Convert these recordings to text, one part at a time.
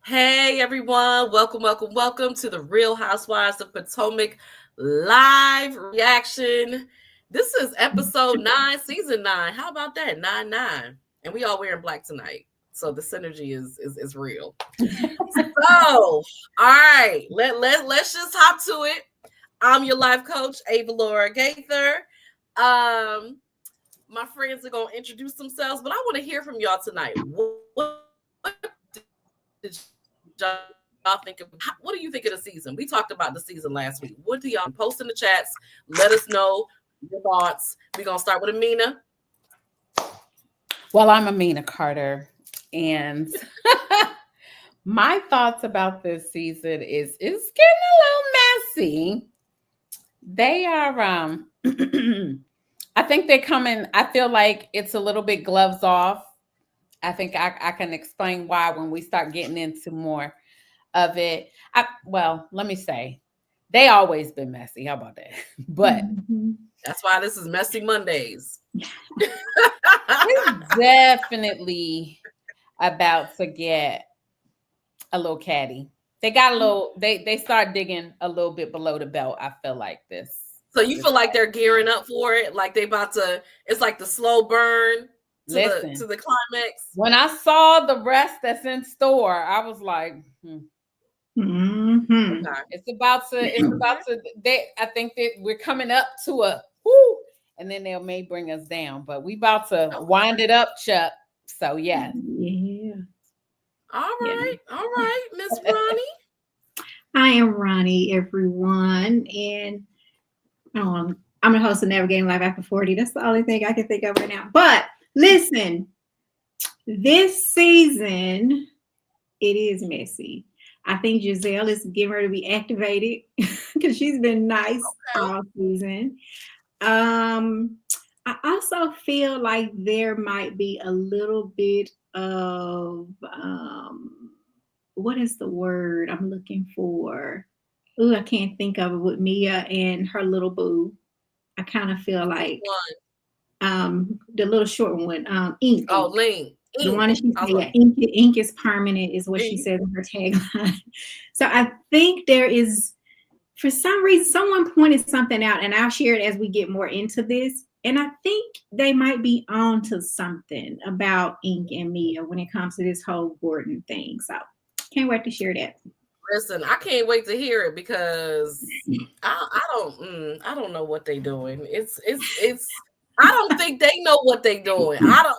Hey everyone, welcome to the Real Housewives of Potomac live reaction. This is episode 9, season 9. How about that? 9-9. And we all wearing black tonight. So the synergy is real. So, all right, let's just hop to it. I'm your life coach, Avalaura Gaither. My friends are gonna introduce themselves, but I want to hear from y'all tonight. What did y'all think of? What do you think of the season? We talked about the season last week. What do y'all post in the chats? Let us know your thoughts. We're gonna start with Amina. Well, I'm Amina Carter, and my thoughts about this season is it's getting a little messy. They are I think they're coming. I feel like it's a little bit gloves off. I think I can explain why when we start getting into more of it. Let me say, they always been messy. How about that? But that's why this is Messy Mondays. It's definitely about to get a little catty. They got a little. They start digging a little bit below the belt. I feel like this. So you feel like they're gearing up for it, like they about to. It's like the slow burn to the climax. When I saw the rest that's in store, I was like, Mm-hmm. Okay. It's about to. I think that we're coming up to a whoo, and then they may bring us down, but we about to wind it up, Chuck. So yeah. All right, Miss Ronnie. I am Ronnie, everyone, and I'm the host of Navigating Life After 40. That's the only thing I can think of right now. But listen, this season it is messy. I think Gizelle is getting ready to be activated because she's been nice all season. I also feel like there might be a little bit of what is the word I'm looking for? Ooh, I can't think of it with Mia and her little boo. I kind of feel like the little short one, Ink. Oh, Ling. The one that she said, ink is permanent is what she says in her tagline. So I think there is, for some reason, someone pointed something out, and I'll share it as we get more into this. And I think they might be on to something about Ink and Mia when it comes to this whole Gordon thing. So can't wait to share that. Listen, I can't wait to hear it because I don't know what they're doing. It's I don't think they know what they're doing. I don't,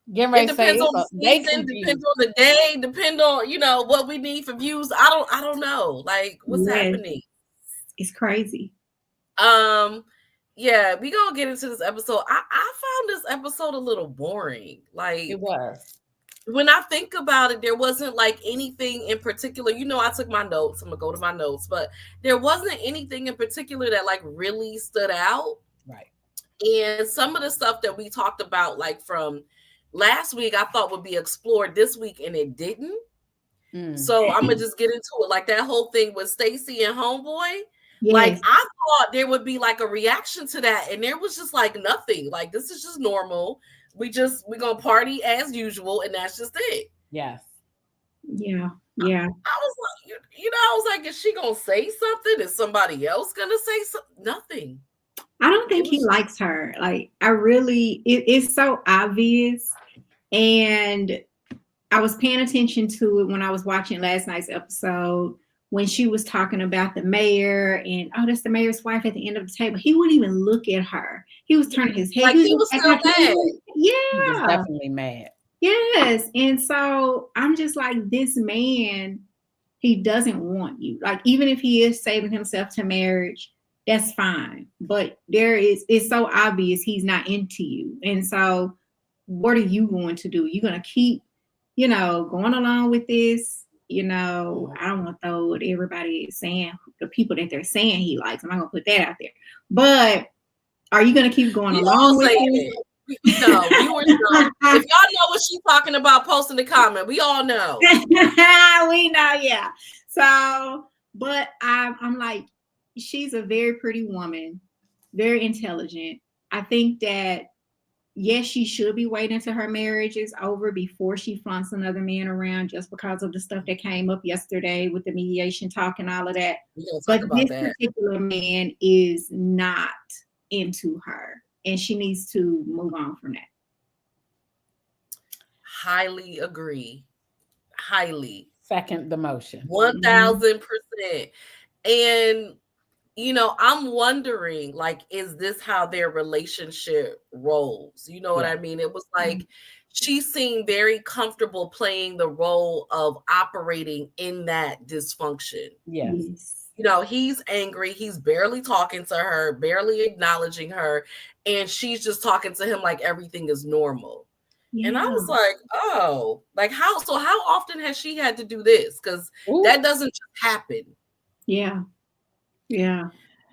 it depends on the season, depends on the day, depend on what we need for views. I don't know. Like what's happening? It's crazy. Yeah, we gonna get into this episode. I found this episode a little boring. Like it was. When I think about it, there wasn't like anything in particular. I took my notes. I'm gonna go to my notes, but there wasn't anything in particular that like really stood out. Right. And some of the stuff that we talked about, like from last week, I thought would be explored this week, and it didn't. So I'm gonna just get into it. Like that whole thing with Stacy and Homeboy. Yes. Like I thought there would be like a reaction to that, and there was just like nothing. Like this is just normal. We're gonna party as usual, and that's just it. Yes. Yeah. I was like, I was like, is she gonna say something? Is somebody else gonna say something? Nothing. I don't think he likes her. Like, it's so obvious. And I was paying attention to it when I was watching last night's episode when she was talking about the mayor and, that's the mayor's wife at the end of the table. He wouldn't even look at her. He was turning his head. Like he was still mad. Yeah. He was definitely mad. Yes. And so I'm just like, this man, he doesn't want you. Like, even if he is saving himself to marriage, that's fine. But it's so obvious he's not into you. And so what are you going to do? You're going to keep, going along with this? I don't want to throw what everybody is saying, the people that they're saying he likes. I'm not going to put that out there. But are you going to keep going along with it? No, viewers know. If y'all know what she's talking about, post in the comment. We all know. We know, yeah. So, but I'm like, she's a very pretty woman, very intelligent. I think that yes, she should be waiting until her marriage is over before she flaunts another man around, just because of the stuff that came up yesterday with the mediation talk and all of that. We don't But talk about this that. particular man is not into her, and she needs to move on from that. Highly agree. Highly. Second the motion. 1000%. And I'm wondering, like, is this how their relationship rolls? You know what I mean? It was like she seemed very comfortable playing the role of operating in that dysfunction. Yes. He's angry. He's barely talking to her, barely acknowledging her. And she's just talking to him like everything is normal. Yeah. And I was like, oh, like how often has she had to do this? Because that doesn't just happen. Yeah. Yeah.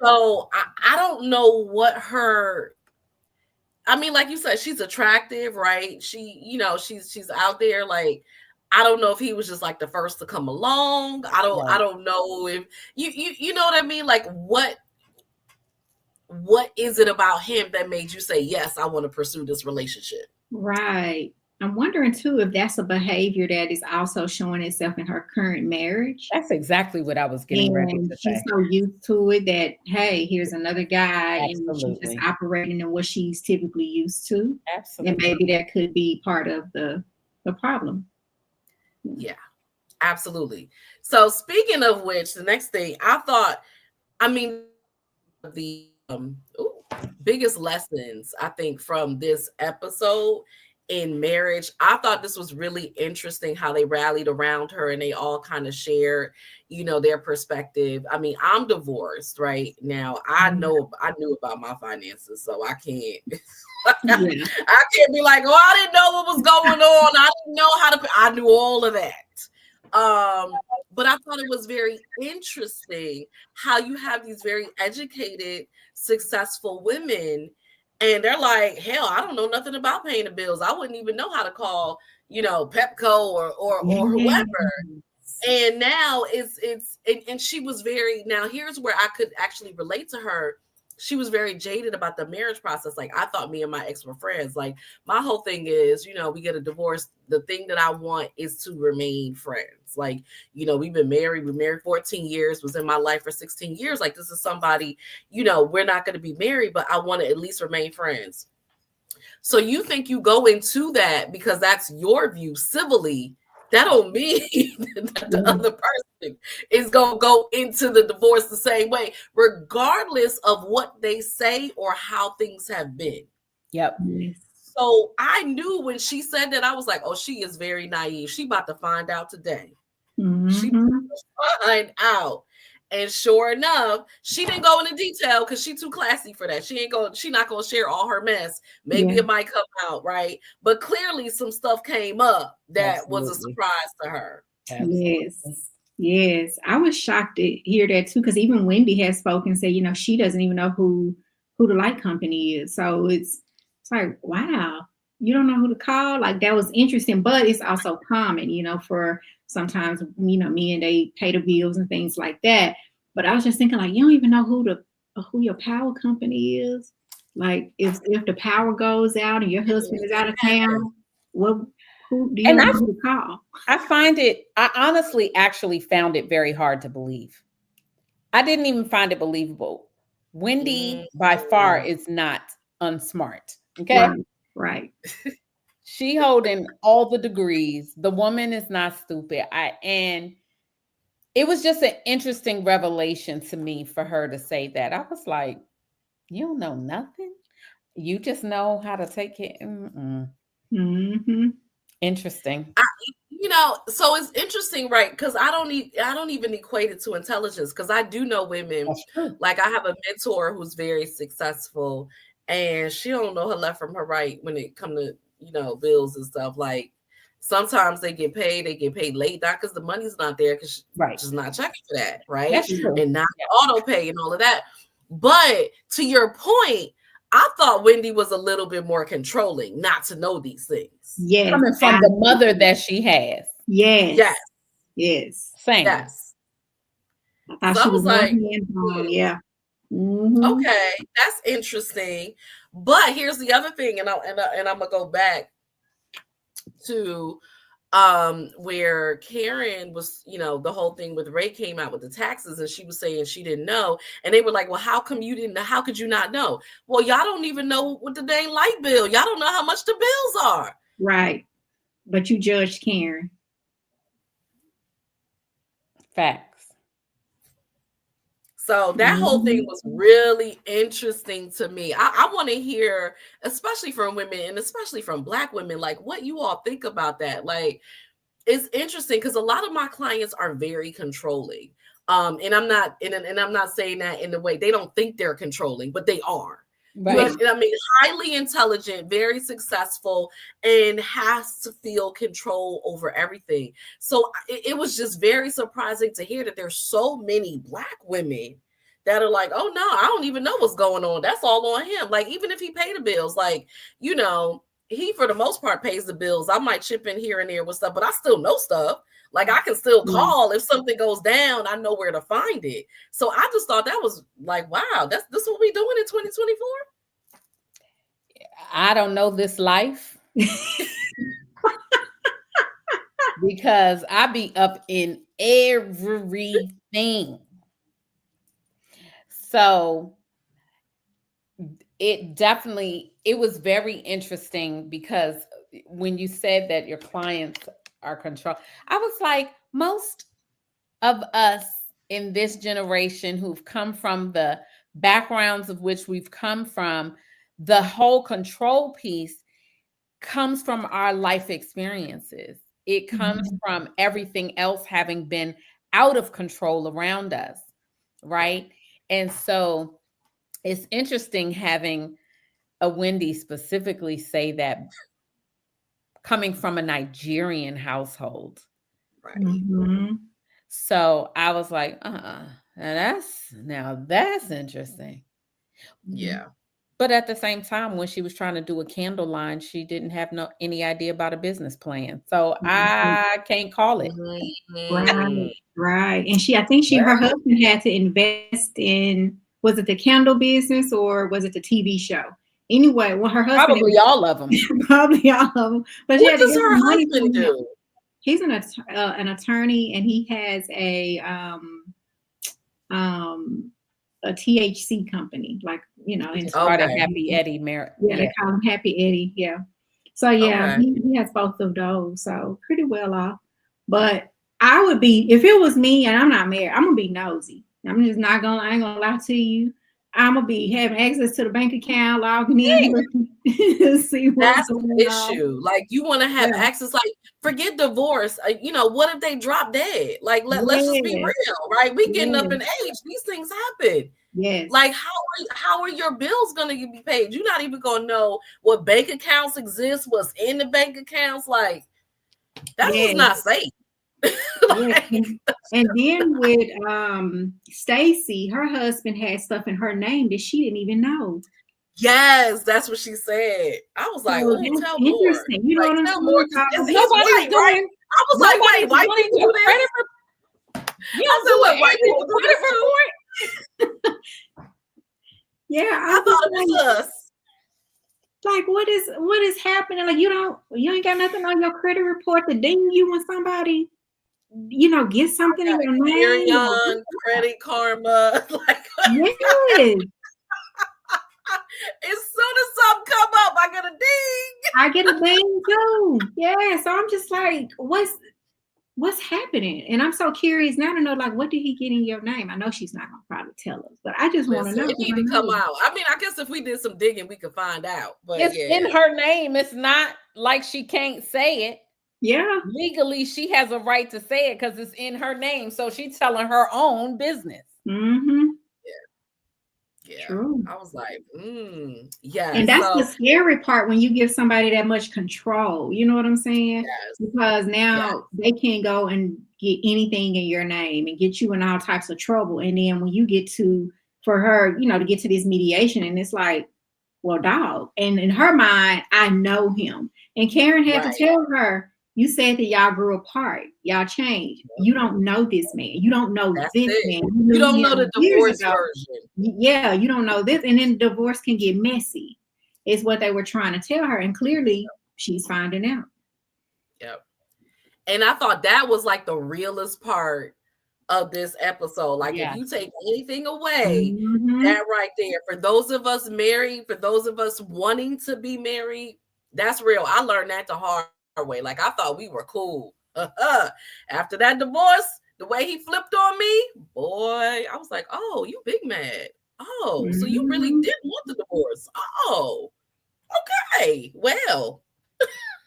So I don't know what I mean, like you said, she's attractive, right? She, she's out there. Like, I don't know if he was just like the first to come along. I don't know if you know what I mean? Like, what is it about him that made you say, yes, I want to pursue this relationship? Right. I'm wondering too if that's a behavior that is also showing itself in her current marriage. That's exactly what I was getting ready to say. She's so used to it that, hey, here's another guy, and she's just operating in what she's typically used to. Absolutely. And maybe that could be part of the problem. Yeah, absolutely. So speaking of which, the next thing the biggest lessons I think from this episode in marriage, I thought this was really interesting how they rallied around her and they all kind of shared, their perspective. I mean, I'm divorced right now. I knew about my finances, so I can't I can't be like, oh, I didn't know what was going on. I didn't know I knew all of that. But I thought it was very interesting how you have these very educated, successful women, and they're like, hell, I don't know nothing about paying the bills. I wouldn't even know how to call, Pepco or whoever. And now and she was now here's where I could actually relate to her. She was very jaded about the marriage process. Like, I thought me and my ex were friends. Like, my whole thing is, we get a divorce. The thing that I want is to remain friends. Like, we've been married. We're married 14 years, was in my life for 16 years. Like, this is somebody, we're not going to be married, but I want to at least remain friends. So you think you go into that because that's your view civilly. That don't mean that the other person is going to go into the divorce the same way, regardless of what they say or how things have been. Yep. So I knew when she said that, I was like, oh, she is very naive. She about to find out today. She about to find out. And sure enough, she didn't go into detail because she's too classy for that. She's not gonna share all her mess. Maybe it might come out, right? But clearly some stuff came up that was a surprise to her. Yes. I was shocked to hear that too, because even Wendy has spoken, say, she doesn't even know who the light company is. So it's like, wow, you don't know who to call. Like, that was interesting, but it's also common, for sometimes, men, they pay the bills and things like that. But I was just thinking, like, you don't even know who your power company is. Like, if the power goes out and your husband is out of town, who do you know who to call? I honestly actually found it very hard to believe. I didn't even find it believable. Wendy by far is not unsmart. Okay. Right. She holding all the degrees. The woman is not stupid. And it was just an interesting revelation to me for her to say that. I was like, you don't know nothing. You just know how to take it. Interesting. So it's interesting, right? Because I don't even equate it to intelligence, because I do know women. Like, I have a mentor who's very successful, and she don't know her left from her right when it comes to bills and stuff. Like, sometimes they get paid late, not because the money's not there, because she's not checking for that, right? That's true. And not auto pay and all of that. But to your point, I thought Wendy was a little bit more controlling, not to know these things. Yes, coming from the mother that she has. Yes. Same. Yes. I thought she was like, okay, that's interesting. But here's the other thing, and I'm gonna go back to where Karen was, the whole thing with Ray came out with the taxes, and she was saying she didn't know, and they were like, well, how come you didn't know? How could you not know? Well, y'all don't even know what the dang light bill, y'all don't know how much the bills are. Right. But you judged Karen. Facts. So that whole thing was really interesting to me. I want to hear, especially from women and especially from Black women, like what you all think about that. Like, it's interesting because a lot of my clients are very controlling. And I'm not saying that in the way they don't think they're controlling, but they are. Right. I mean, highly intelligent, very successful, and has to feel control over everything. So it was just very surprising to hear that there's so many Black women that are like, oh no, I don't even know what's going on. That's all on him. Like, even if he paid the bills, like, he for the most part pays the bills. I might chip in here and there with stuff, but I still know stuff. Like, I can still call if something goes down. I know where to find it. So I just thought that was like, wow, this is what we doing in 2024. I don't know this life because I be up in everything. So it was very interesting because when you said that your clients are controlled, I was like, most of us in this generation who've come from the backgrounds of which we've come from, the whole control piece comes from our life experiences. It comes from everything else having been out of control around us, right? And so it's interesting having a Wendy specifically say that coming from a Nigerian household. Right. Mm-hmm. So I was like, that's interesting. Yeah. But at the same time, when she was trying to do a candle line, she didn't have any idea about a business plan. So I can't call it. Right. And I think her husband had to invest in, was it the candle business or was it the TV show? Anyway, well, her husband probably all of them. Probably all of them. But what does her husband do? He's an attorney, and he has a THC company, like, and started Happy Eddie. They call him Happy Eddie. Yeah. So yeah, he has both of those. So pretty well off. But I would be, if it was me and I'm not married, I'm gonna be nosy. I ain't gonna lie to you. I'm gonna be having access to the bank account, logging in, see what's going on. That's the issue. Like, you want to have access. Like, forget divorce. What if they drop dead? Like, let's just be real, right? We getting up in age. These things happen. Yes. Like, how are your bills gonna be paid? You're not even gonna know what bank accounts exist, what's in the bank accounts. Like, that's just not safe. And then with Stacy, her husband had stuff in her name that she didn't even know. Yes, that's what she said. I was like, oh, tell more. You know what I'm saying? Nobody's white, right? I was like, wait, white people do this? White people do this? Yeah, I thought it was us. Like, what is happening? Like, you ain't got nothing on your credit report to ding you when somebody, get something in your name. Credit Karma. Like, yes. As soon as something come up, I get a ding. I get a ding too. Yeah. So I'm just like, what's happening? And I'm so curious now to know, like, what did he get in your name? I know she's not gonna probably tell us, but I just want to know. It need to come out. I mean, I guess if we did some digging, we could find out. But it's in her name. It's not like she can't say it. Yeah. Legally, she has a right to say it because it's in her name. So she's telling her own business. Mm-hmm. Yeah. True. I was like, yeah. And that's the scary part when you give somebody that much control. You know what I'm saying? Yes. Because now they can go and get anything in your name and get you in all types of trouble. And then when you get for her, to get to this mediation, and it's like, well, dog. And in her mind, I know him. And Karen had to tell her, you said that y'all grew apart. Y'all changed. You don't know this man. You don't know this man. You don't know the divorce version. Yeah, you don't know this. And then divorce can get messy. is what they were trying to tell her. And clearly she's finding out. Yep. And I thought that was like the realest part of this episode. Like, if you take anything away, that right there, for those of us married, for those of us wanting to be married, that's real. I learned that the hard way. Like, I thought we were cool. After that divorce, the way he flipped on me, boy, I was like, oh, you big mad. Oh, so you really didn't want the divorce. Oh, okay. Well,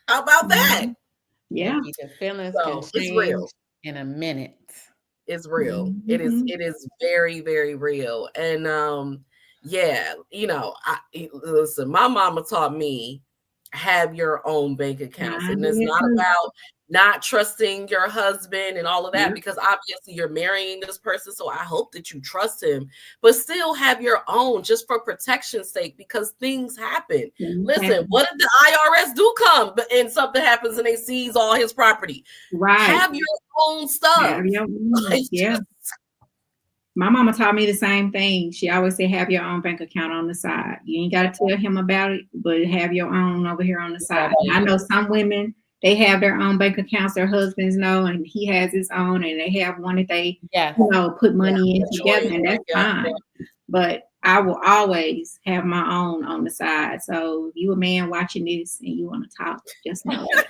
how about that? Yeah. The feelings So, can it's change real. in a minute. It's real. It is very, very real. And yeah, you know, listen, my mama taught me, have your own bank accounts. And it's not about not trusting your husband and all of that, because obviously you're marrying this person. So I hope that you trust him, but still have your own, just for protection's sake, because things happen. Listen, what if the IRS do come and something happens and they seize all his property? Right. Have your own stuff. Yeah. My mama taught me the same thing. She always said, have your own bank account on the side. You ain't got to tell him about it, but have your own over here on the side. I know some women, they have their own bank accounts, their husbands know, and he has his own, and they have one that they put money in together, and that's fine. But I will always have my own on the side. So if you a man watching this and you want to talk, just know that.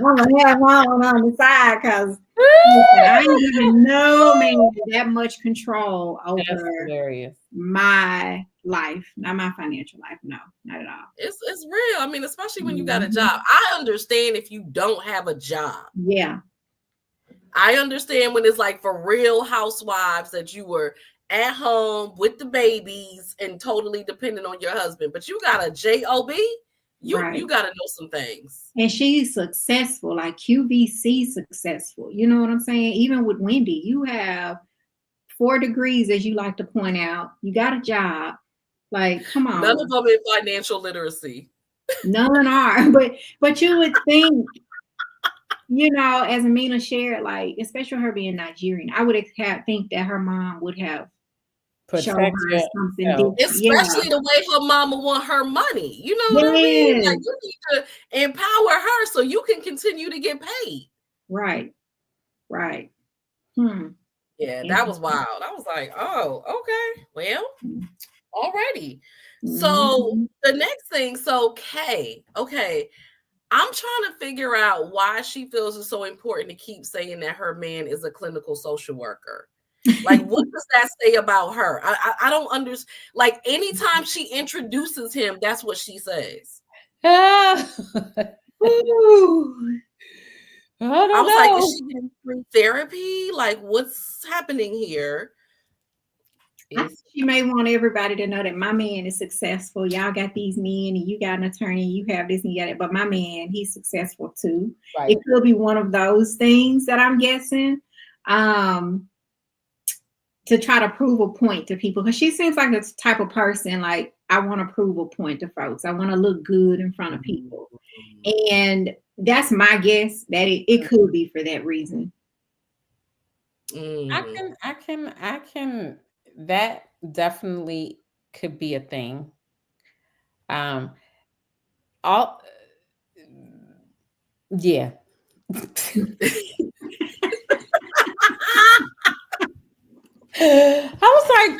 I'm gonna have my own on the side, because I ain't even know, man, that much control over my life, not my financial life. No, not at all. It's real. I mean, especially when you got a job. I understand if you don't have a job. Yeah. I understand when it's like for Real Housewives that you were at home with the babies and totally dependent on your husband, but you got a job. You got to know some things. And she's successful, like QVC successful. You know what I'm saying? Even with Wendy, you have 4 degrees, as you like to point out. You got a job. Like, come on. None of them in financial literacy. None are. But you would think, you know, as Amina shared, like, especially her being Nigerian, I would think that her mom would have shown her something different. Especially the way her mama want her money. You know what I mean? Like, you need to empower her so you can continue to get paid. Right. Yeah, that was wild. I was like, oh, okay. Well, already. So the next thing, Kay, okay. I'm trying to figure out why she feels it's so important to keep saying that her man is a clinical social worker. Like, what does that say about her? I don't understand. Like, anytime she introduces him, that's what she says. I was like, is she getting free therapy? Like, what's happening here? She may want everybody to know that my man is successful. Y'all got these men, and you got an attorney, you have this and you got it, but my man, he's successful too. Right. It could be one of those things that I'm guessing. To try to prove a point to people, because she seems like the type of person, like, I want to prove a point to folks. I want to look good in front of people. And that's my guess, that it could be for that reason. I can that definitely could be a thing. Yeah. I was like,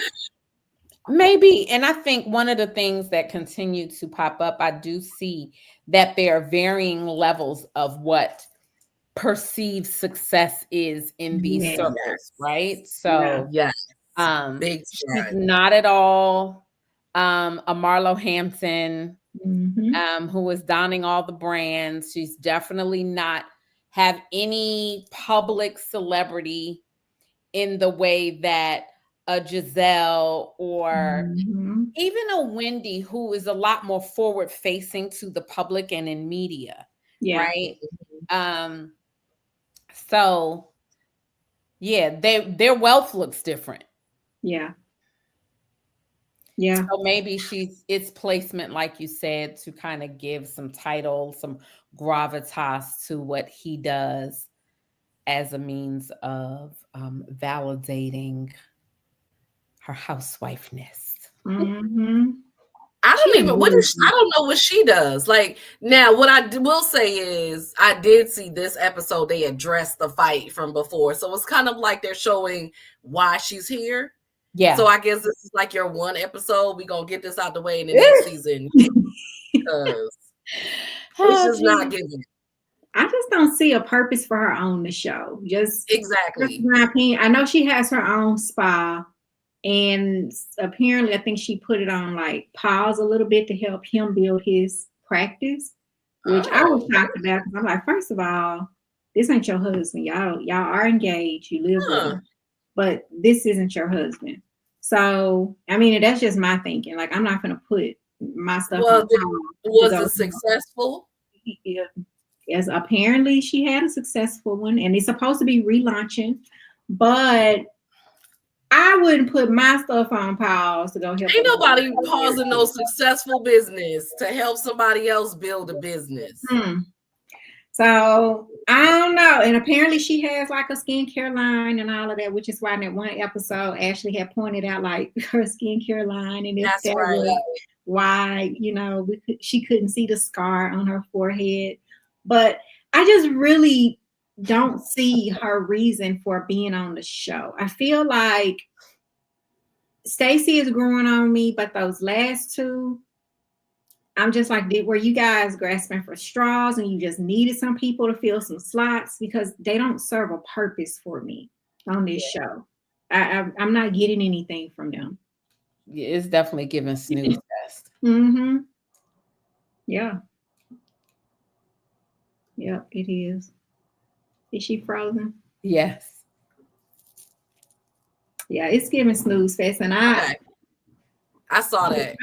maybe. And I think one of the things that continue to pop up, I do see that there are varying levels of what perceived success is in these circles, right? So she's not at all a Marlo Hampton who is donning all the brands. She's definitely not have any public celebrity in the way that a Gizelle or even a Wendy, who is a lot more forward facing to the public and in media, right? So yeah, their wealth looks different. Yeah. So maybe it's placement, like you said, to kind of give some title, some gravitas to what he does as a means of validating her housewifeness. I don't She even I don't know what she does. Like now, what I will say is I did see this episode. They addressed the fight from before, so it's kind of like they're showing why she's here. Yeah. So I guess this is like your one episode. We gonna get this out the way in the next season because it's just not giving. I just don't see a purpose for her on the show. Just Exactly. my opinion. I know she has her own spa. And apparently, I think she put it on like pause a little bit to help him build his practice, which I was shocked about because I'm like, first of all, this ain't your husband. Y'all are engaged. You live with him, but this isn't your husband. So, I mean, that's just my thinking. Like, I'm not going to put my stuff on. Was it successful? Yes, apparently she had a successful one, and it's supposed to be relaunching, but I wouldn't put my stuff on pause to go help. Ain't nobody pausing no successful business to help somebody else build a business. So I don't know. And apparently she has like a skincare line and all of that, which is why in that one episode Ashley had pointed out like her skincare line, and that's right. Why, she couldn't see the scar on her forehead. But I just really don't see her reason for being on the show. I feel like Stacey is growing on me, but those last two, I'm just like, were you guys grasping for straws and you just needed some people to fill some slots? Because they don't serve a purpose for me on this show. I'm not getting anything from them. Yeah, it's definitely giving snooze fest. Yeah. Yep, it is. Is she frozen? Yes. Yeah, it's giving snooze fest, and I saw that.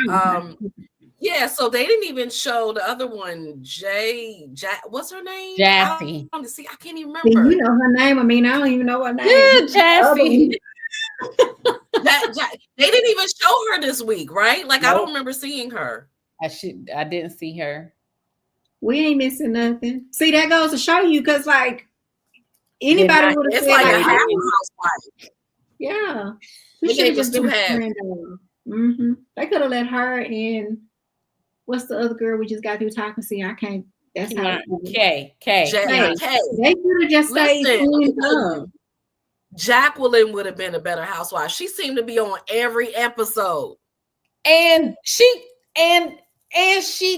Yeah, so they didn't even show the other one, what's her name? Jassy. I can't even remember. You know her name. I mean, I don't even know what name. Yeah, Jassy. They didn't even show her this week, right? Like, nope. I don't remember seeing her. I didn't see her. We ain't missing nothing. See, that goes to show you, because like anybody would have said like a housewife. Yeah, they gave us 2 halves. They could have let her and what's the other girl we just got through talking? See, I can't. That's how K. They could have just stayed. Jacqueline would have been a better housewife. She seemed to be on every episode, and she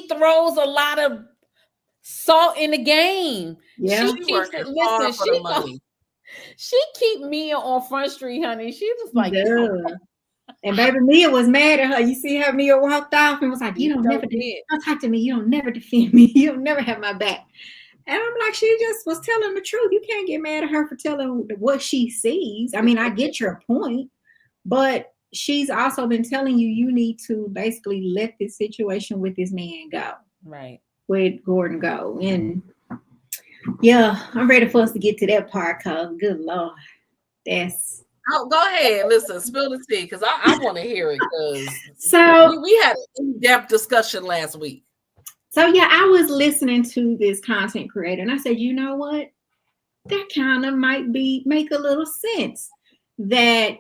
throws a lot of salt in the game. Yeah, she keeps it. Listen, for the money. She keep Mia on Front Street, honey. She was like, and baby Mia was mad at her. You see how Mia walked off and was like, "You don't talk to me. You don't never defend me. You don't never have my back." And I'm like, she just was telling the truth. You can't get mad at her for telling what she sees. I mean, I get your point, but she's also been telling you need to basically let this situation with this man go. Right. With Gordon go. And yeah, I'm ready for us to get to that part, because good Lord, that's... Oh, go ahead. Listen, spill the tea, because I want to hear it. So we had an in-depth discussion last week. So yeah, I was listening to this content creator, and I said, you know what? That kind of might make a little sense that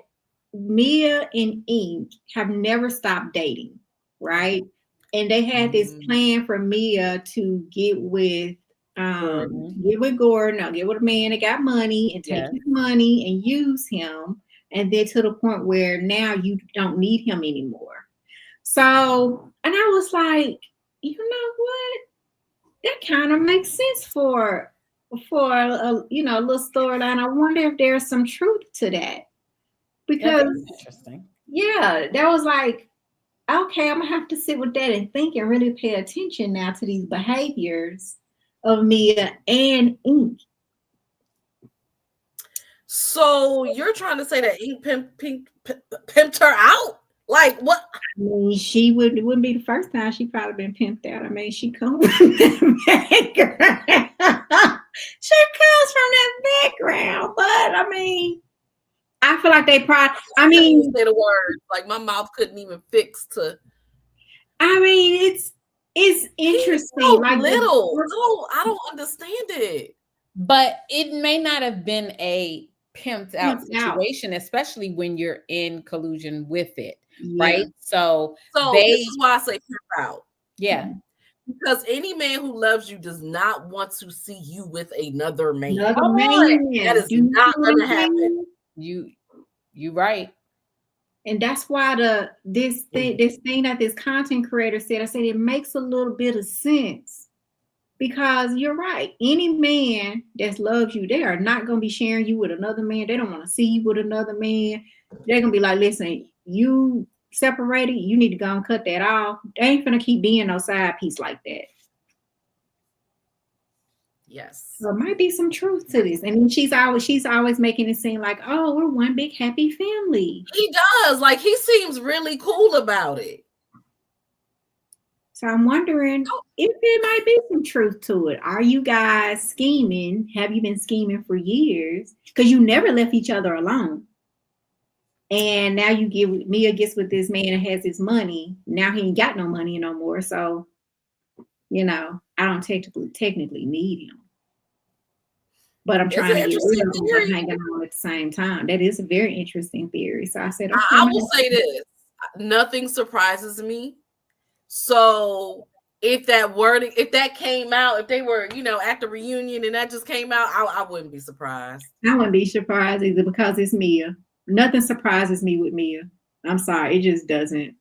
Mia and Ink have never stopped dating, right? And they had this plan for Mia to get with Gordon, or get with a man that got money and take his money and use him, and then to the point where now you don't need him anymore. So, and I was like, you know what? That kind of makes sense for a little storyline. I wonder if there's some truth to that, because interesting. Yeah, that was like, okay, I'm gonna have to sit with that and think and really pay attention now to these behaviors of Mia and Ink. So you're trying to say that Ink pimped her out? Like what? I mean, she wouldn't be the first time she probably been pimped out. I mean, she comes from that background. She comes from that background, but I mean, I feel like they probably. I mean, say the words like my mouth couldn't even fix to. I mean, it's interesting. So like little. No, I don't understand it. But it may not have been a pimped out situation, especially when you're in collusion with it. right? So this is why I say pimp out. Yeah. Because any man who loves you does not want to see you with another man. That is not going to happen. You right. And that's why this thing that this content creator said, I said it makes a little bit of sense. Because you're right. Any man that loves you, they are not going to be sharing you with another man. They don't want to see you with another man. They're going to be like, listen, you separated, you need to go and cut that off. They ain't going to keep being no side piece like that. Yes. There might be some truth to this. And she's always making it seem like, oh, we're one big happy family. He does. Like, he seems really cool about it. So I'm wondering if there might be some truth to it. Are you guys scheming? Have you been scheming for years? Because you never left each other alone. And now Mia gets with this man and has his money. Now he ain't got no money no more. So, I don't technically need him. But I'm trying to get rid of him and hanging on at the same time. That is a very interesting theory. So I said, okay, I will say this. Nothing surprises me. So if that came out, if they were, at the reunion and that just came out, I wouldn't be surprised. I wouldn't be surprised either because it's Mia. Nothing surprises me with Mia. I'm sorry, it just doesn't.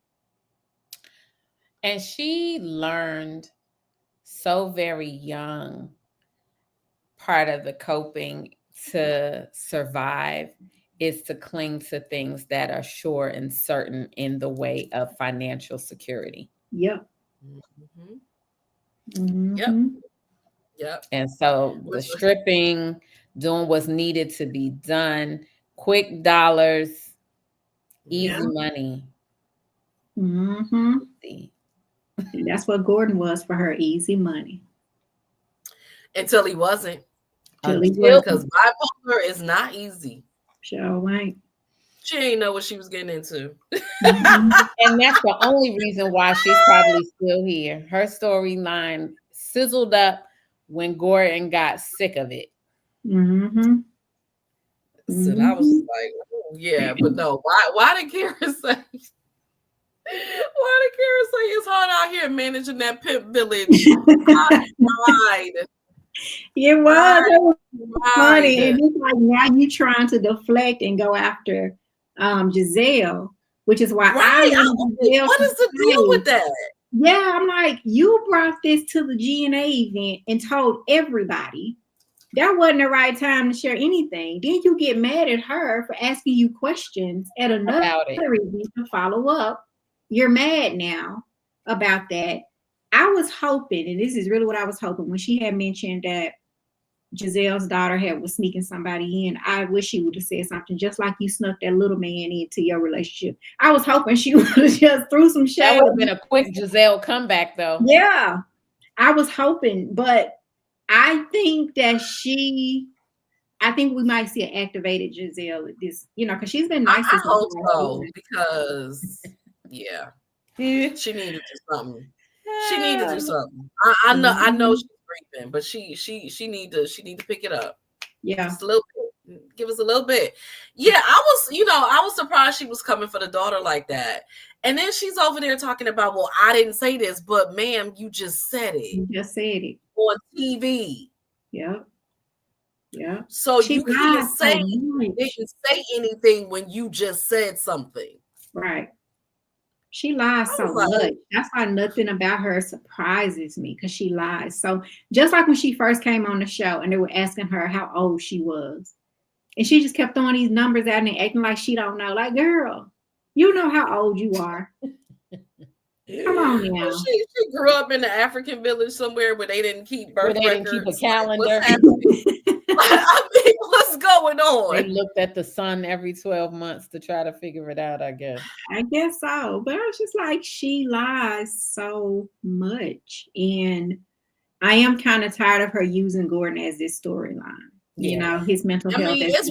And she learned so very young, part of the coping to survive is to cling to things that are sure and certain in the way of financial security. Yep. Yep. And so the stripping, doing what's needed to be done, quick dollars, easy money. And that's what Gordon was for her, easy money. Until he wasn't. Because bipolar is not easy. Sure ain't. She ain't know what she was getting into. And that's the only reason why she's probably still here. Her storyline sizzled up when Gordon got sick of it. So I was like, oh, yeah, but no. Why did Karen say? Why did Karen say it's hard out here managing that pimp village? It was funny. And it's like now you trying to deflect and go after Gizelle, which is why what is the deal with that? Yeah, I'm like, you brought this to the GNA event and told everybody that wasn't the right time to share anything. Then you get mad at her for asking you questions at another event to follow up. You're mad now about that. I was hoping, and this is really what I was hoping, when she had mentioned that Gizelle's daughter was sneaking somebody in, I wish she would have said something just like you snuck that little man into your relationship. I was hoping she would have just threw some shade. That would have been a quick Gizelle comeback, though. Yeah, I was hoping, but I think that we might see an activated Gizelle at this, because she's been nice. I hope so, because she needed to do something. She needs to do something. I know she's breathing, but she need to pick it up. Yeah, just a little bit. Give us a little bit. Yeah, I was surprised she was coming for the daughter like that. And then she's over there talking about, well, I didn't say this, but ma'am, you just said it. You just said it on TV. Yeah. Yeah. So you can't say you didn't say anything when you just said something. Right. She lies so much. That's why nothing about her surprises me, because she lies. So just like when she first came on the show and they were asking her how old she was, and she just kept throwing these numbers out and acting like she don't know. Like, girl, you know how old you are. Come on now. She grew up in the African village somewhere where they didn't keep birth records. They didn't keep a calendar. I mean, what's going on? They looked at the sun every 12 months to try to figure it out, I guess. I guess so. But I was just like, she lies so much. And I am kind of tired of her using Gordon as this storyline. Yeah. You know, his mental health. I mean, it's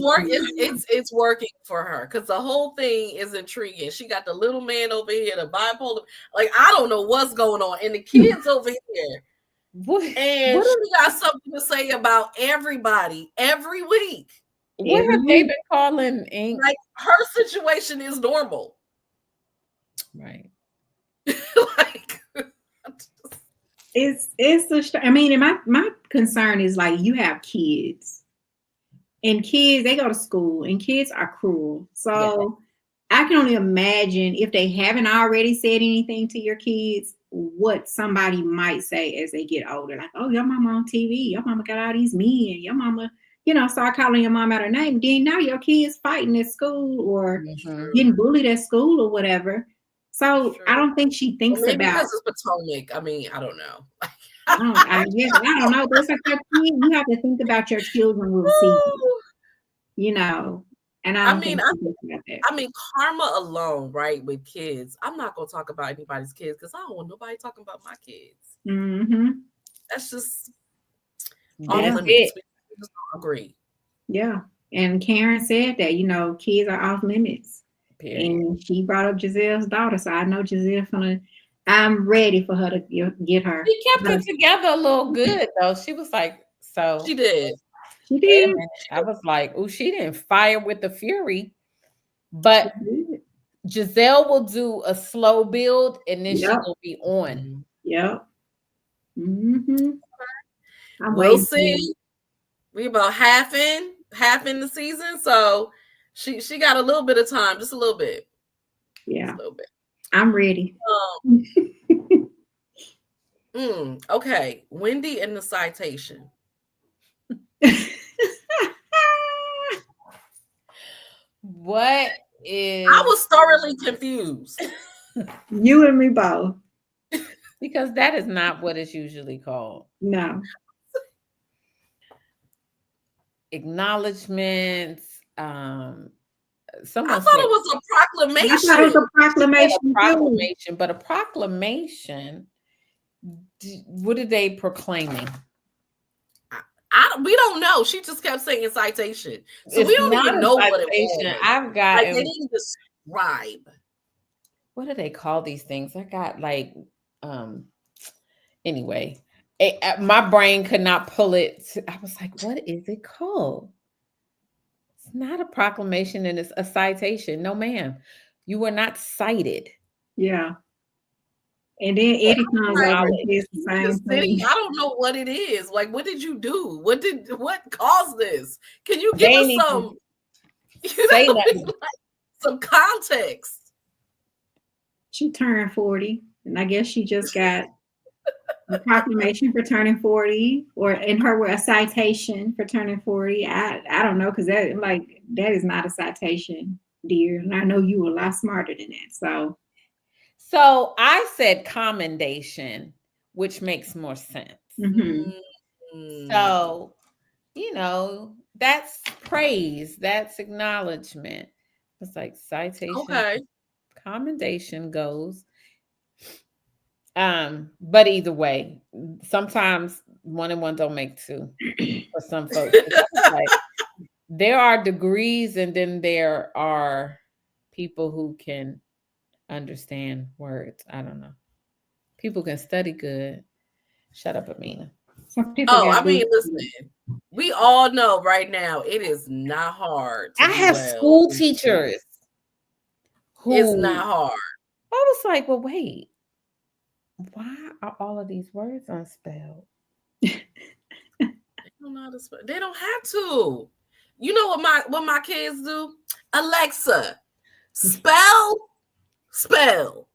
working for her, because the whole thing is intriguing. She got the little man over here, the bipolar. Like, I don't know what's going on. And the kids over here. And she got something to say about everybody every week. What have they been calling Ink? Like, her situation is normal. Right. Like, I mean, and my concern is like you have kids, and kids, they go to school, and kids are cruel. So I can only imagine if they haven't already said anything to your kids, what somebody might say as they get older. Like, oh, your mama on TV, your mama got all these men, your mama, start calling your mom out her name. Then now your kids fighting at school or getting bullied at school or whatever. So I don't think she thinks maybe about. because it's Potomac. I mean, I don't know. I don't know. But it's like your kid, you have to think about your children will see you, and I don't think she thinks about that. I mean, karma alone, right? With kids, I'm not gonna talk about anybody's kids because I don't want nobody talking about my kids. Mm-hmm. That's just That's off limits. it. We just don't agree. Yeah, and Karen said that kids are off limits. Period. And she brought up Gizelle's daughter, so I know Giselle I'm ready for her to get her. She kept it together a little good though. She was like, so She did. She did. I was like, oh, she didn't fire with the fury, but Gizelle will do a slow build and then she will be on. Yep. Mm-hmm. We'll see. We about half in the season, so she got a little bit of time, just a little bit. Yeah, a little bit. I'm ready. Okay, Wendy and the citation. What is? I was thoroughly confused. You and me both. Because that is not what it's usually called. No. Acknowledgements. Someone I thought it was a proclamation. I thought it was a proclamation. But a proclamation. What are they proclaiming? We don't know. She just kept saying citation, so we don't even know what it was. I've got. They didn't describe. What do they call these things? I got Anyway, my brain could not pull it. I was like, what is it called? It's not a proclamation and it's a citation. No, ma'am. You were not cited. Yeah. And then Eddie comes over and says the same thing. I don't know what it is. Like, what did you do? What caused this? Can you give us some some context? She turned 40, and I guess she just got a proclamation for turning 40, or in her a citation for turning 40. I don't know, because that is not a citation, dear. And I know you were a lot smarter than that. So I said commendation, which makes more sense. Mm-hmm. So, that's praise, that's acknowledgement. It's like citation. Okay. Commendation goes. But either way, sometimes one and one don't make two for some folks. There are degrees, and then there are people who can understand words. I don't know. People can study good. Shut up, Amina. Listen, we all know right now it is not hard. I have school teachers who it's not hard. I was like, well, wait, why are all of these words unspelled? They don't know how to spell. They don't have to. You know what my kids do? Alexa, spell. Spell.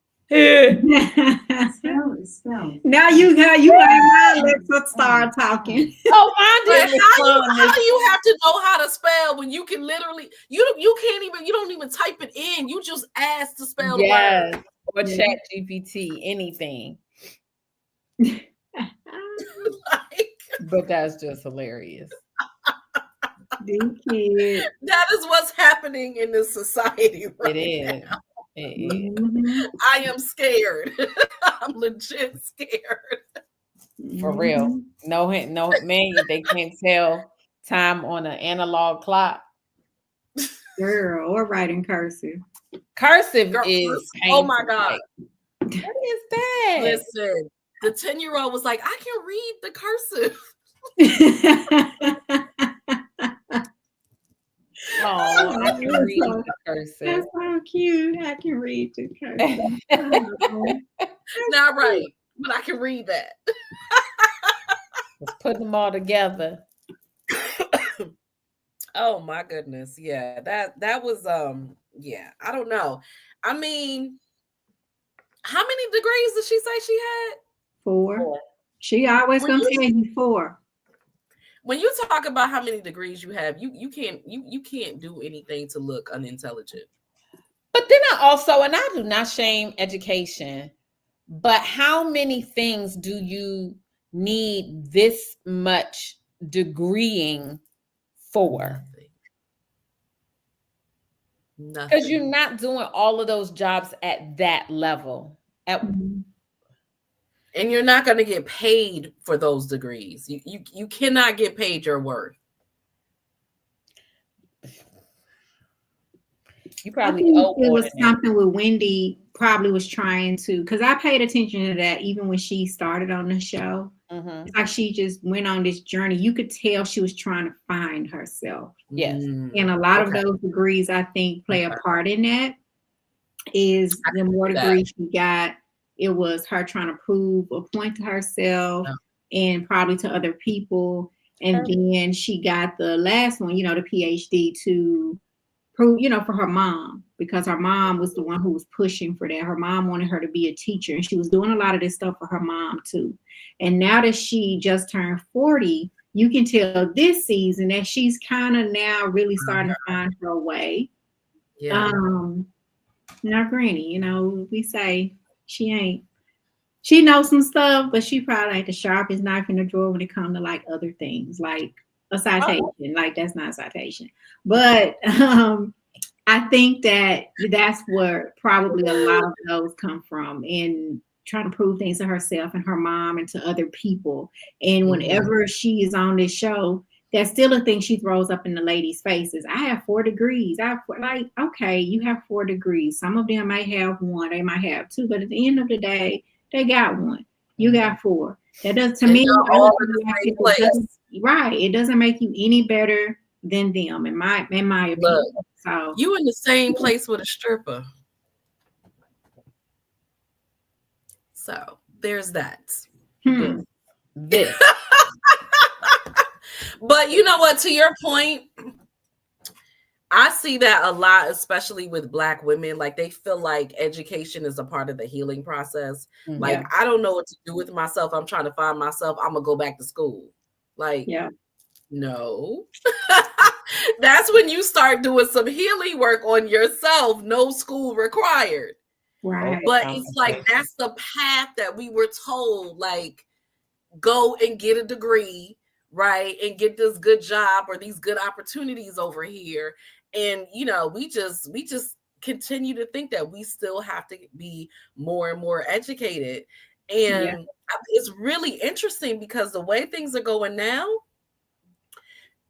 Now you got Alexa start talking. Oh, how do you have to know how to spell when you can literally you don't even type it in. You just ask to spell the word. Or chat GPT, anything. But that's just hilarious. That is what's happening in this society right now. It is. I am scared. I'm legit scared. For real. No, man, they can't tell time on an analog clock. Girl, or writing cursive. Cursive is painful. Oh my God. What is that? Listen, the 10-year-old was like, I can read the cursive. Oh, I can read the cursive. That's so cute. I can read the cursive. Not right, but I can read that. Let's put them all together. Oh my goodness. Yeah, that was yeah, I don't know. I mean, how many degrees did she say she had? 4. She always gonna tell you 4. When you talk about how many degrees you have, you can't do anything to look unintelligent. But then I do not shame education, but how many things do you need this much degreeing for? Nothing. Because you're not doing all of those jobs at that level. Mm-hmm. And you're not going to get paid for those degrees. You cannot get paid your worth. You probably it was something with Wendy probably was trying to, because I paid attention to that even when she started on the show. Mm-hmm. It's like she just went on this journey. You could tell she was trying to find herself. Yes. And a lot of those degrees, I think, play a part in that. Is the more degrees she got, it was her trying to prove a point to herself and probably to other people. And then she got the last one, the PhD to prove, for her mom, because her mom was the one who was pushing for that. Her mom wanted her to be a teacher, and she was doing a lot of this stuff for her mom too. And now that she just turned 40, you can tell this season that she's kind of now really starting to find her way. Yeah. Now, Granny, we say she knows some stuff, but she probably ain't the sharpest knife in the drawer when it comes to like other things, like a citation. Like that's not a citation. But I think that's where probably a lot of those come from, in trying to prove things to herself and her mom and to other people. And whenever she is on this show, that's still a thing she throws up in the ladies' faces. I have 4 degrees. Okay, you have 4 degrees. Some of them may have 1, they might have 2, but at the end of the day, they got 1. You got 4. That does to me. Right. It doesn't make you any better than them, in my opinion. Look, so you in the same place with a stripper. So there's that. This. But you know what? To your point, I see that a lot, especially with Black women. Like, they feel like education is a part of the healing process. Like, I don't know what to do with myself. I'm trying to find myself. I'm going to go back to school. Like, no. That's when you start doing some healing work on yourself. No school required. Right. But it's like, that's the path that we were told. Like, go and get a degree, right? And get this good job or these good opportunities over here. And, we just continue to think that we still have to be more and more educated. And it's really interesting because the way things are going now,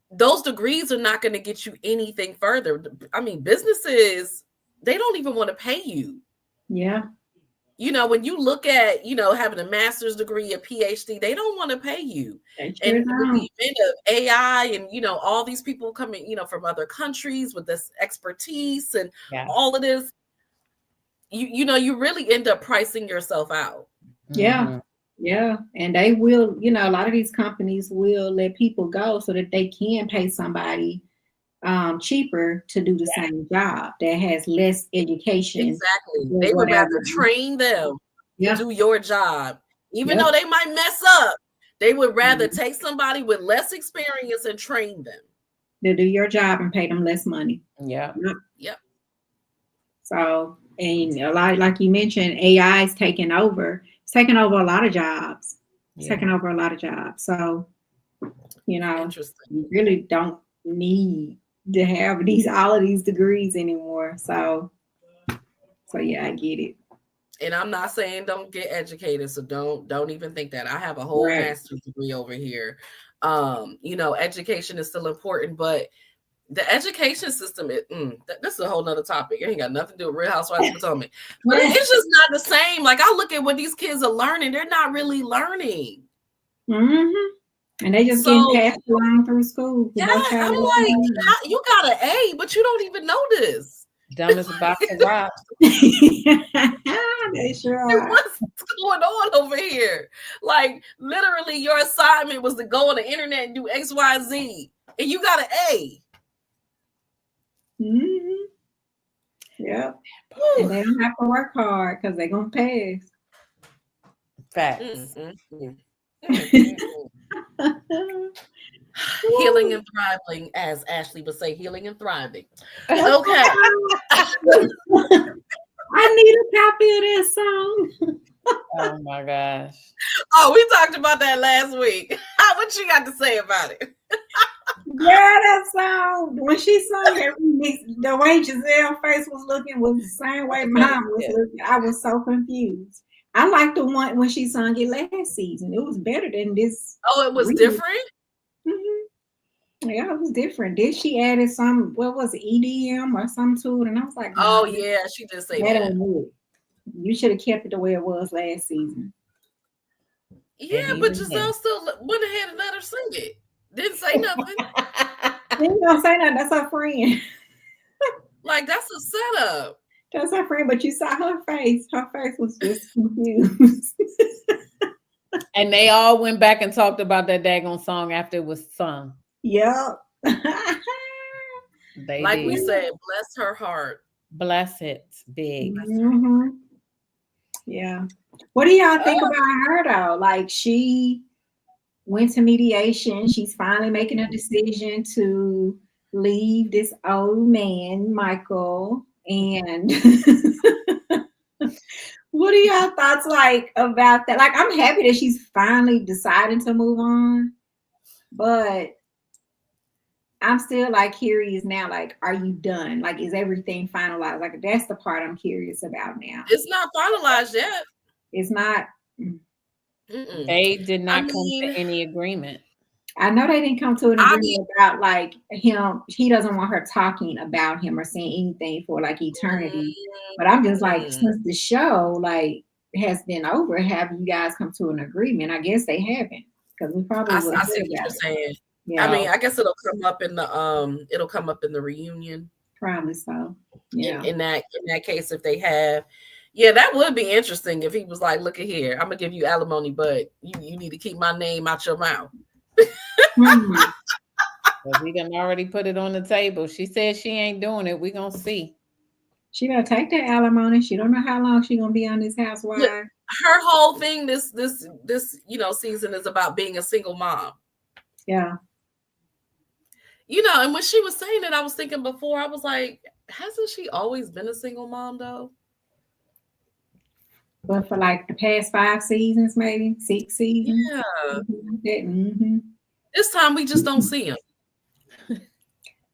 those degrees are not going to get you anything further. I mean, businesses, they don't even want to pay you. Yeah. When you look at, having a master's degree, a PhD, they don't want to pay you. And with the event of AI and, all these people coming, from other countries with this expertise and all of this, you really end up pricing yourself out. Yeah. Mm-hmm. Yeah. And they will, a lot of these companies will let people go so that they can pay somebody cheaper to do the same job that has less education. Exactly. They would rather train them to do your job. Even though they might mess up, they would rather take somebody with less experience and train them. To do your job and pay them less money. Yep. So, and a lot, like you mentioned, AI is taking over. It's taking over a lot of jobs. It's taking over a lot of jobs. So, you really don't need to have all of these degrees anymore. So yeah, I get it. And I'm not saying don't get educated, so don't even think that. I have a whole master's degree over here. Education is still important, but the education system, this is a whole nother topic. It ain't got nothing to do with Real Housewives of Potomac. But it's just not the same. Like, I look at what these kids are learning, they're not really learning. Mm-hmm. And they just getting passed along through school. Yeah, I'm like, you got an A, but you don't even know this. Dumbest box of rocks. They sure are. What's going on over here? Like, literally, your assignment was to go on the internet and do X, Y, Z, and you got an A. Mm-hmm. Yep. And they don't have to work hard because they're gonna pass. Facts. Healing and thriving, as Ashley would say, healing and thriving. Okay. I need a copy of that song. Oh my gosh. Oh, we talked about that last week. What you got to say about it? Yeah, that song. When she sung it, the way Gizelle's face was looking was the same way mine was looking. I was so confused. I liked the one when she sung it last season. It was better than this. Oh, it was different? Mm-hmm. Yeah, it was different. Did she added some, what was it, EDM or something to it? And I was like, oh, yeah, she did say that. You should have kept it the way it was last season. Yeah, but Gizelle still went ahead and let her sing it. Didn't say nothing. Didn't gonna say nothing. That's her friend. Like, that's a setup. That's her friend, but you saw her face. Her face was just confused. And they all went back and talked about that daggone song after it was sung. Yep. Like we said, bless her heart. Bless it, big. Mm-hmm. Yeah. What do y'all think about her though? Like, she went to mediation. She's finally making a decision to leave this old man, Michael. And what are y'all thoughts like about that? Like, I'm happy that she's finally deciding to move on, but I'm still like curious now. Like, are you done? Like, is everything finalized? Like, that's the part I'm curious about now. It's not finalized yet. It's not. They did not come to any agreement. I know they didn't come to an agreement about like him. He doesn't want her talking about him or saying anything for like eternity. But I'm just like, since the show like has been over, have you guys come to an agreement? I guess they haven't, because we probably. I see what you're saying. Yeah. I mean, I guess it'll come up in the reunion. Probably so. Yeah. In that case, if they have. Yeah, that would be interesting if he was like, look at here, I'm gonna give you alimony, but you need to keep my name out your mouth. Well, we done already put it on the table. She said she ain't doing it. We gonna see. She gonna take that alimony. She don't know how long she gonna be on this housewife. Her whole thing this season is about being a single mom. Yeah. And when she was saying it, I was thinking before, I was like, hasn't she always been a single mom though? But for like the past 5 seasons, maybe 6 seasons. Yeah. Mm-hmm. This time we just don't see him.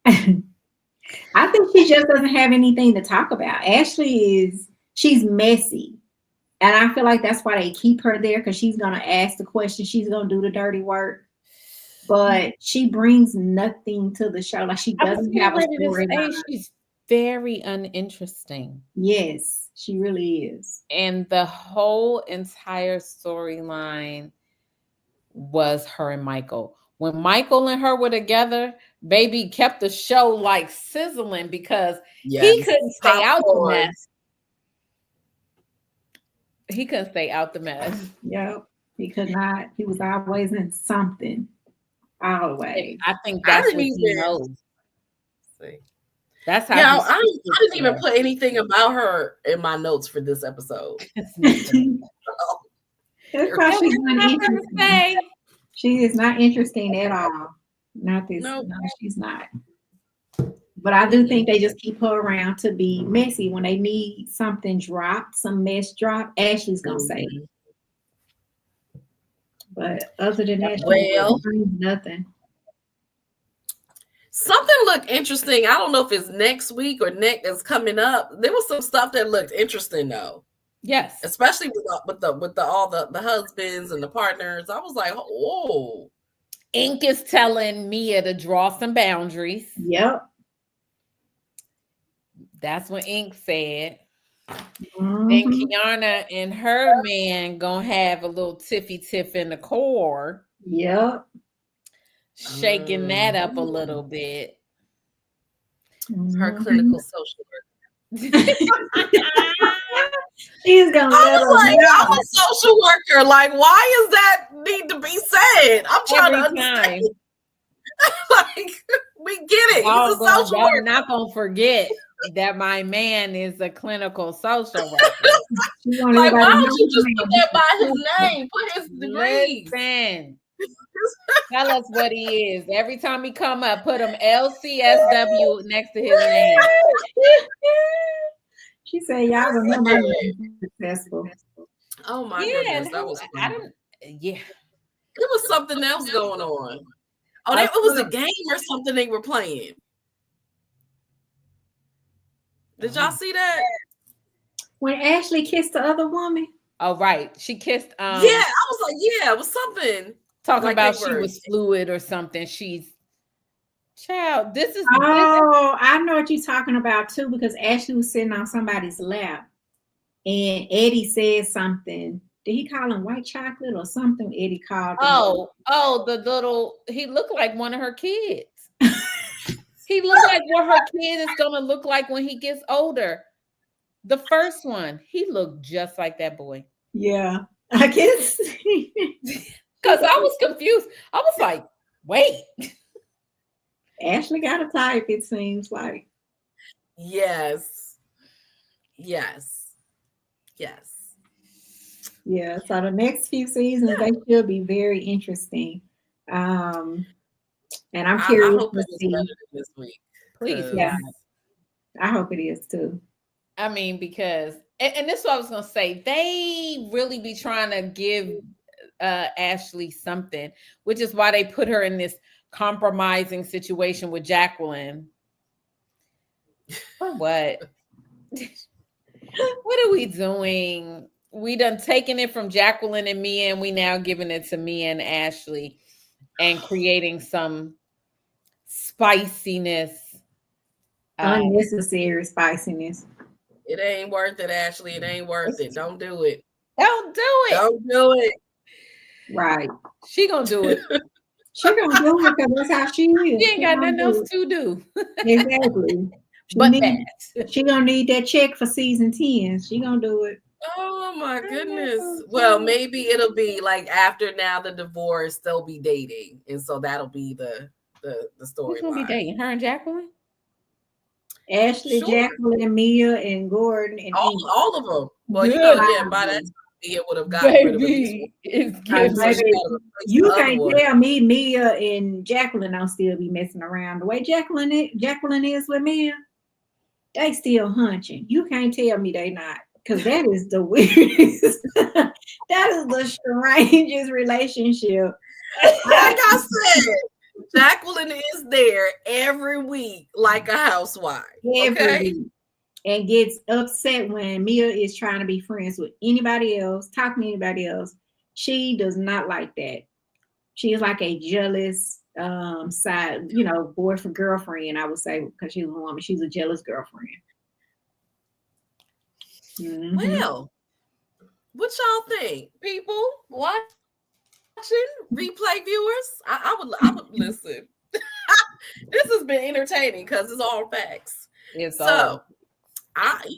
I think she just doesn't have anything to talk about. Ashley she's messy. And I feel like that's why they keep her there, because she's going to ask the question. She's going to do the dirty work. But she brings nothing to the show. Like, she doesn't have a storyline. She's very uninteresting. Yes, she really is. And the whole entire storyline was her and Michael. When Michael and her were together, baby kept the show like sizzling, because he couldn't stay out the mess. He couldn't stay out the mess. Yep, he could not. He was always in something. Always. I think that's what he knows. See. That's how. Yeah, I didn't even put anything about her in my notes for this episode. That's how she's not interesting. She is not interesting at all. Not this. Nope. No, she's not. But I do think they just keep her around to be messy. When they need something dropped, some mess drop, Ashley's gonna say it. But other than that, nothing. Something looked interesting. I don't know if it's next week or next is coming up. There was some stuff that looked interesting though. Yes, especially with all the husbands and the partners. I was like, oh. Ink is telling Mia to draw some boundaries. Yep. That's what Ink said. Mm-hmm. Then Kiana and her man gonna have a little tiffy tiff in the core. Yep. shaking that up a little bit. Her clinical social worker. She's gonna let us I'm a social worker. Like, why is that need to be said? I'm trying to understand. Like, we get it. He's a social worker. I'm not gonna forget that my man is a clinical social worker. Like, why don't you just put that by his name? Put his degrees. Listen. Tell us what he is. Every time he come up, put him LCSW next to his name. She said, "Y'all remember I'm successful." Oh my goodness, that was fun. Yeah. It was something else going on. Oh, it was a game or something they were playing. Did y'all see that? When Ashley kissed the other woman? Oh, right. She kissed. Yeah, I was like, yeah, it was something. Talking like about she was fluid or something. She's child. I know what you're talking about too, because Ashley was sitting on somebody's lap and Eddie said something. Did he call him white chocolate or something? Eddie called him. The little, he looked like one of her kids. He looked like what her kid is gonna look like when he gets older. The first one, he looked just like that boy. Yeah, I guess. Because I was confused. I was like, wait. Ashley got a type, it seems like. Yes. Yeah, so the next few seasons, they should be very interesting. And I'm curious I hope to see. Better than this week. Please. Yeah. I hope it is too. I mean, because, and this is what I was going to say, they really be trying to give Ashley something, which is why they put her in this compromising situation with Jacqueline. For what? What are we doing? We done taken it from Jacqueline and Mia, and we now giving it to Mia and Ashley and creating some spiciness. Unnecessary spiciness. It ain't worth it, Ashley. It ain't worth it. Don't do it. Don't do it. Don't do it. Right. She gonna do it. She gonna do it because that's how she is. She ain't got nothing else to do. Exactly. She gonna need that check for season 10. She gonna do it. Oh my goodness. Well, maybe it'll be like after now the divorce, they'll be dating. And so that'll be the story. Who's gonna be dating? Her and Jacqueline? Ashley, sure. Jacqueline, Mia, and Gordon, and all of them. Well, you know, yeah, by that time Mia would have gotten rid of it. You can't tell me Mia and Jacqueline don't still be messing around. The way Jacqueline is with Mia, they still hunching. You can't tell me they not, because that is the weirdest. That is the strangest relationship. Like I said, Jacqueline is there every week like a housewife. Every week. And gets upset when Mia is trying to be friends with anybody else, talking to anybody else. She does not like that. She is like a jealous side, boyfriend, girlfriend, I would say, because she's a woman. She's a jealous girlfriend. Mm-hmm. Well, what y'all think, people? Watching replay viewers? I would listen. This has been entertaining because it's all facts. I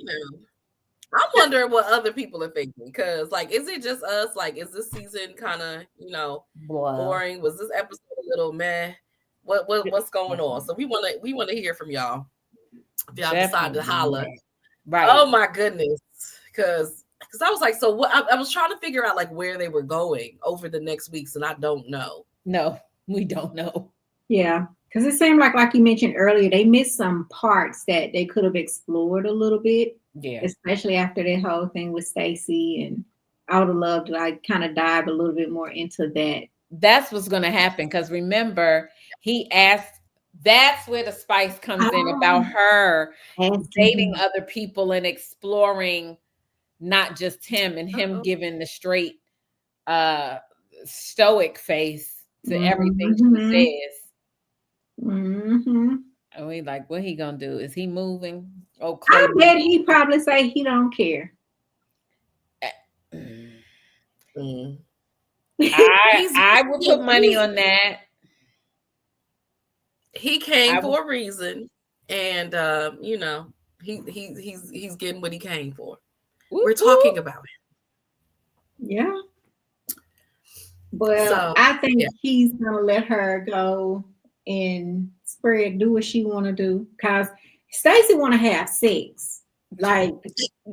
wonder what other people are thinking, because like, is it just us? Like, is this season kind of boring? Was this episode a little meh? What's going on? So we want to hear from y'all. If y'all decide to holler, right? Oh my goodness, because I was like, so what? I was trying to figure out like where they were going over the next weeks, and I don't know. No, we don't know. Yeah. Because it seemed like you mentioned earlier, they missed some parts that they could have explored a little bit. Yeah. Especially after that whole thing with Stacey. And I would have loved to like kind of dive a little bit more into that. That's what's going to happen. Because remember, he asked, that's where the spice comes in about her dating other people and exploring not just him, and him giving the straight stoic face to everything she says. Mm-hmm. And we like, what he gonna do? Is he moving? Oh, I bet he probably say he don't care. I would put money on that. He came for a reason, and you know, he's getting what he came for. We're talking about him. Yeah. Well, So I think he's gonna let her go and do what she want to do, because Stacey want to have sex. Like,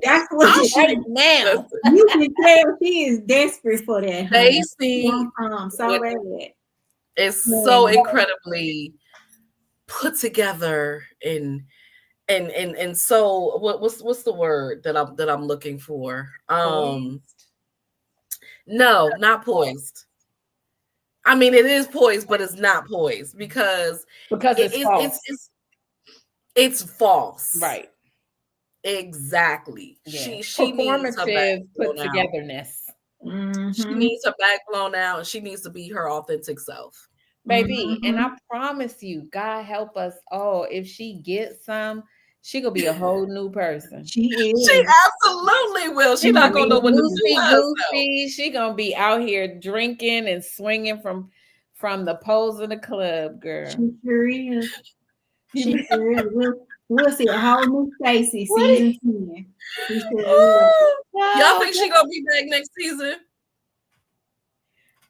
that's what right now. You can tell she is desperate for that. Stacey so bad. is so incredibly put together and so what's the word that I'm looking for? No, not poised. I mean, it is poised, but it's not poised because it's false. It's false. Right. Exactly. Yeah. She needs her back put togetherness. Mm-hmm. She needs her back blown out, and she needs to be her authentic self. Baby, and I promise you, God help us all. If she gets some, she gonna be a whole new person. She is. She absolutely will. She not gonna know what to do. Goofy. She gonna be out here drinking and swinging from the poles of the club, girl. She sure is. She sure is. We'll see a whole new Stacey season 10. Y'all think she gonna be back next season?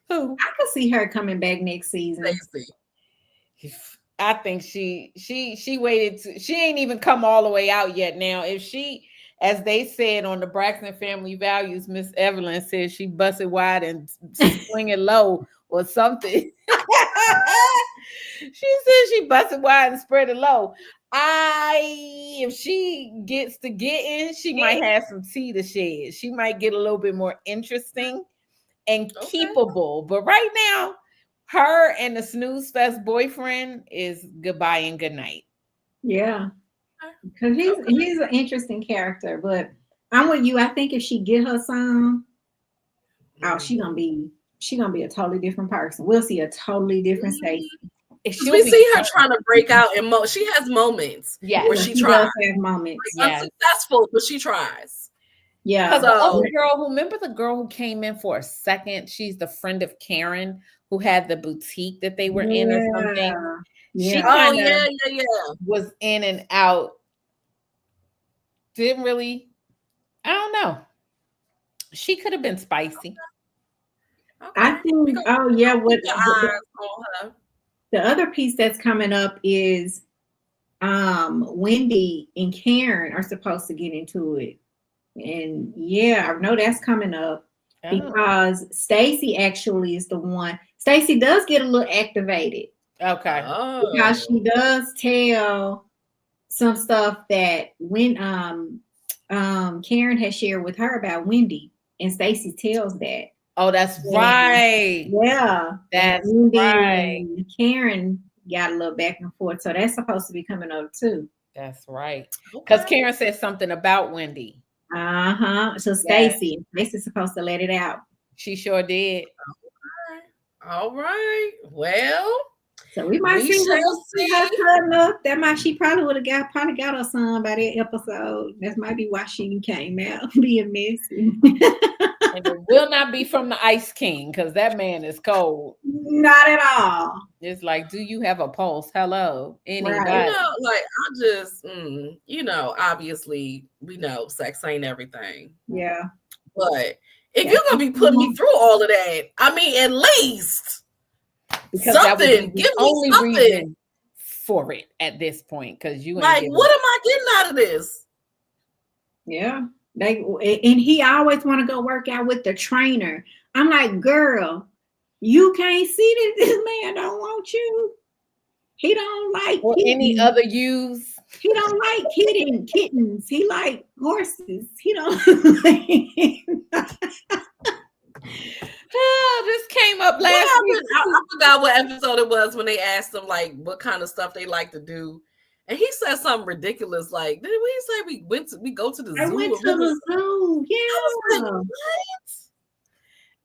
Who? I could see her coming back next season. Stacey. I think she waited. She ain't even come all the way out yet. Now, if she, as they said on the Braxton Family Values, Miss Evelyn said she busted wide and swing it low or something. She said she busted wide and spread it low. If she gets to getting, she might have some tea to shed. She might get a little bit more interesting and keepable. But right now, her and the snooze fest boyfriend is goodbye and good night. Yeah, because he's an interesting character. But I'm with you. I think if she get her some, she gonna be a totally different person. We'll see a totally different Stacey. We see her trying to break out in she has moments where she tries. Have moments. Unsuccessful, but she tries. Yeah. Because the other girl, remember the girl who came in for a second? She's the friend of Karen who had the boutique that they were in or something. Yeah. She was in and out. Didn't really, I don't know. She could have been spicy. I think, the other piece that's coming up is Wendy and Karen are supposed to get into it. And I know that's coming up because Stacey actually is the one. Stacey does get a little activated. Okay. Because she does tell some stuff that when Karen has shared with her about Wendy, and Stacey tells that. Oh, that's right. Yeah. That's Wendy right. And Karen got a little back and forth. So that's supposed to be coming up too. That's right. Because Karen said something about Wendy. So Stacey's supposed to let it out. She sure did. All right. Well, so we might see her turn up. She probably would have got her son by that episode. That might be why she came out being messy. And it will not be from the Ice King, because that man is cold. Not at all. It's like, do you have a pulse? Hello, anybody? Right. I just, obviously, we know sex ain't everything. Yeah. But if you're gonna be putting me through all of that, I mean, at least because something. Give me something reason for it at this point, because you what am I getting out of this? Yeah. And he always want to go work out with the trainer. I'm like, girl, you can't see that this man don't want you. He don't like any other use. He don't like hitting kittens. He like horses. He don't. This came up last week. I forgot what episode it was when they asked him like what kind of stuff they like to do. And he said something ridiculous, like, did we say we go to the zoo? I went to the zoo. Yeah. Like, what?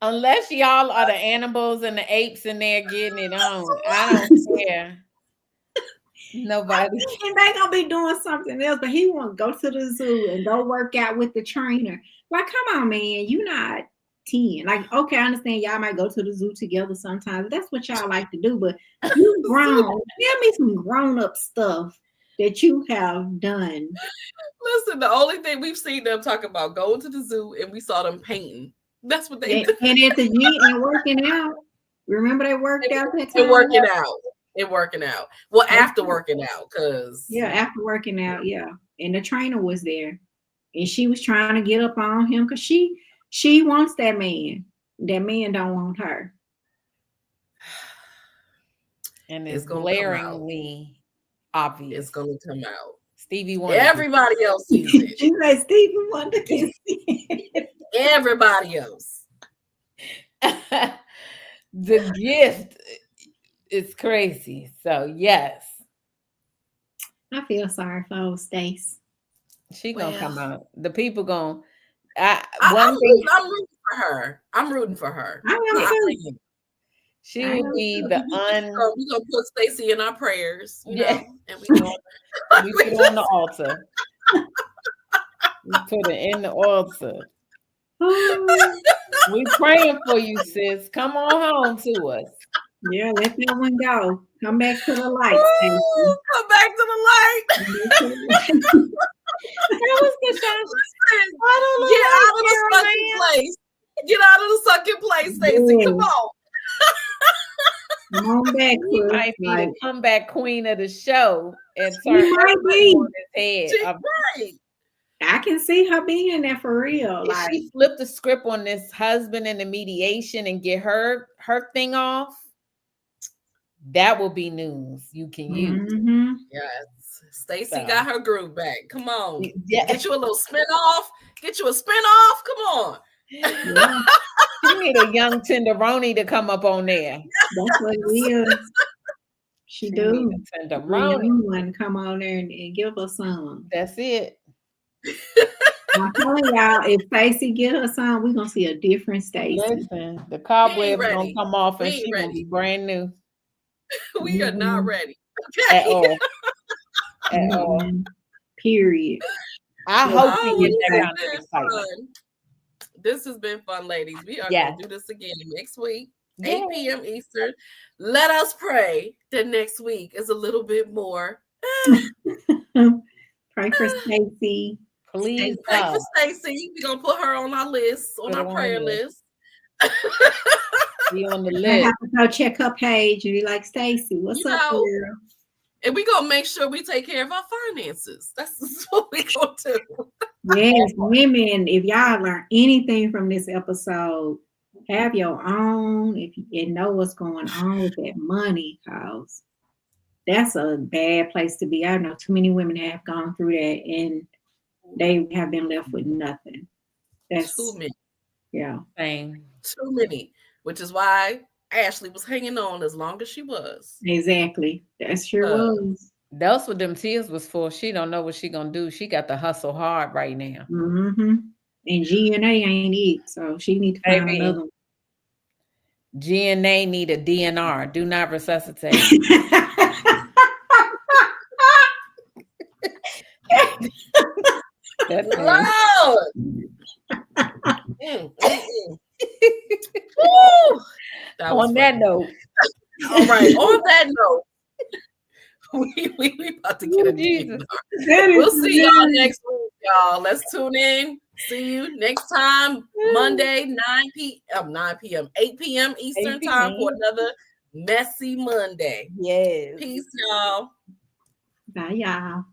Unless y'all are the animals and the apes and they're getting it on. I don't care. Nobody. And they gonna be doing something else, but he want to go to the zoo and go work out with the trainer. Like, come on, man. You not. 10. Like, okay, I understand y'all might go to the zoo together sometimes. That's what y'all like to do, but you grown. Tell me some grown-up stuff that you have done. Listen, the only thing we've seen them talk about going to the zoo, and we saw them painting. That's what they do. And at the gym and working out. Remember they worked out that time? And working out. And working out. Well, after working out, because after working out, and the trainer was there, and she was trying to get up on him because she wants that man. That man don't want her, and it's glaringly obvious. It's gonna come out. Stevie Wonder. Everybody else sees it. She's like, Stevie Wonder can see it. Everybody else. The gift is crazy. So yes, I feel sorry for old Stace. She gonna come out. The people gonna. I'm rooting for her. I'm rooting for her. She will be the We're gonna put Stacey in our prayers, you know, and we put it on the altar. We put it in the altar. We praying for you, sis. Come on home to us. Yeah, let that one go. Come back to the light. Come back to the light. That was the shot. Get out of the sucking place. Get out of the sucking place, Stacey. Come on. Come on back. He might be the comeback queen of the show and turn on his head. Right. I can see her being there for real. If she flip the script on this husband and the mediation and get her thing off, that will be news you can use. Mm-hmm. Yes. Stacey got her groove back. Come on. Yeah. Get you a little spin off. Get you a spin off. Come on. Yeah. You need a young tenderoni to come up on there. That's what it is. She do. Tenderoni. One come on there and give her some. That's it. I'm telling y'all, if Stacey get her some, we're gonna see a different Stacey. Listen, the cobwebs gonna come off and she's gonna be brand new. We are not ready. Okay. At all. At all. Period. I hope we get that kind of excitement. This has been fun, ladies. We are going to do this again next week, 8 p.m. Eastern. Let us pray that next week is a little bit more. Pray for Stacey. Please pray for Stacey. We're going to put her on our list, on our prayer list. Be on the list. I have to go check her page and be like, Stacey, what's up, girl? And we're going to make sure we take care of our finances. That's what we're going to do. Yes, women, if y'all learn anything from this episode, have your own and know what's going on with that money, because that's a bad place to be. I know too many women have gone through that and they have been left with nothing. That's too many. Yeah. Same. Too many, which is why Ashley was hanging on as long as she was. Exactly. That sure was. That's what them tears was for. She don't know what she gonna do. She got to hustle hard right now. Mm-hmm. And GNA ain't it, so she need to find another one. GNA need a DNR. Do not resuscitate. That's loud. On that note. All right. On that note. We about to get a DNR. We'll see y'all next week, y'all. Let's tune in. See you next time, Monday, 8 p.m. Eastern time for another messy Monday. Yes. Peace, y'all. Bye, y'all.